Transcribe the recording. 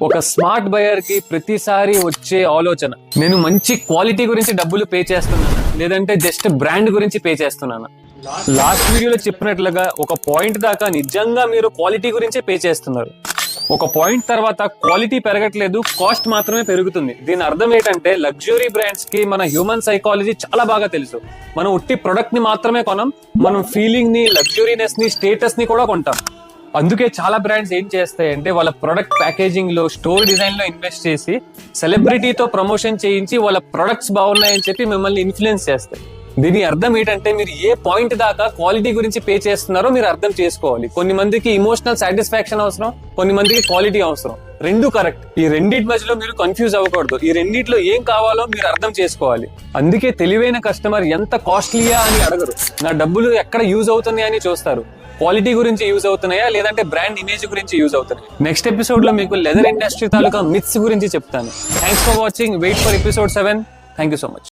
ఒక smart buyer కి ప్రతిసారి వచ్చే ఆలోచన, నేను మంచి క్వాలిటీ గురించి డబ్బులు పే చేస్తున్నాను లేదంటే జస్ట్ బ్రాండ్ గురించి పే చేస్తున్నాను. లాస్ట్ వీడియోలో చెప్పినట్లుగా ఒక పాయింట్ దాకా నిజంగా మీరు క్వాలిటీ గురించే పే చేస్తున్నారు. ఒక పాయింట్ తర్వాత క్వాలిటీ పెరగట్లేదు, కాస్ట్ మాత్రమే పెరుగుతుంది. దీని అర్థం ఏంటంటే లగ్జరీ బ్రాండ్స్ కి మన హ్యూమన్ సైకాలజీ చాలా బాగా తెలుసు. మనం ఉట్టి ప్రొడక్ట్ ని మాత్రమే కొనం, మనం ఫీలింగ్ ని, లగ్జరీనెస్ ని, స్టేటస్ ని కూడా కొంటాం. అందుకే చాలా బ్రాండ్స్ ఏం చేస్తాయంటే వాళ్ళ ప్రొడక్ట్ ప్యాకేజింగ్ లో, స్టోర్ డిజైన్ లో ఇన్వెస్ట్ చేసి సెలబ్రిటీతో ప్రమోషన్ చేయించి వాళ్ళ ప్రొడక్ట్స్ బాగున్నాయని చెప్పి మిమ్మల్ని ఇన్ఫ్లుయెన్స్ చేస్తాయి. దీని అర్థం ఏంటంటే మీరు ఏ పాయింట్ దాకా క్వాలిటీ గురించి పే చేస్తున్నారో మీరు అర్థం చేసుకోవాలి. కొన్ని మందికి ఇమోషనల్ సాటిస్ఫాక్షన్ అవసరం, కొన్ని మందికి క్వాలిటీ అవసరం. రెండు కరెక్ట్. ఈ రెండింటి మధ్యలో మీరు కన్ఫ్యూజ్ అవ్వకూడదు. ఈ రెండిట్లో ఏం కావాలో మీరు అర్థం చేసుకోవాలి. అందుకే తెలివైన కస్టమర్ ఎంత కాస్ట్లీయా అని అడగరు, నా డబ్బులు ఎక్కడ యూజ్ అవుతున్నాయి అని చూస్తారు. క్వాలిటీ గురించి యూజ్ అవుతున్నాయా లేదంటే బ్రాండ్ ఇమేజ్ గురించి యూజ్ అవుతున్నాయి. నెక్స్ట్ ఎపిసోడ్ లో మీకు లెదర్ ఇండస్ట్రీ తాలూకా మిత్స్ గురించి చెప్తాను. Thanks for watching. Wait for episode 7. Thank you so much.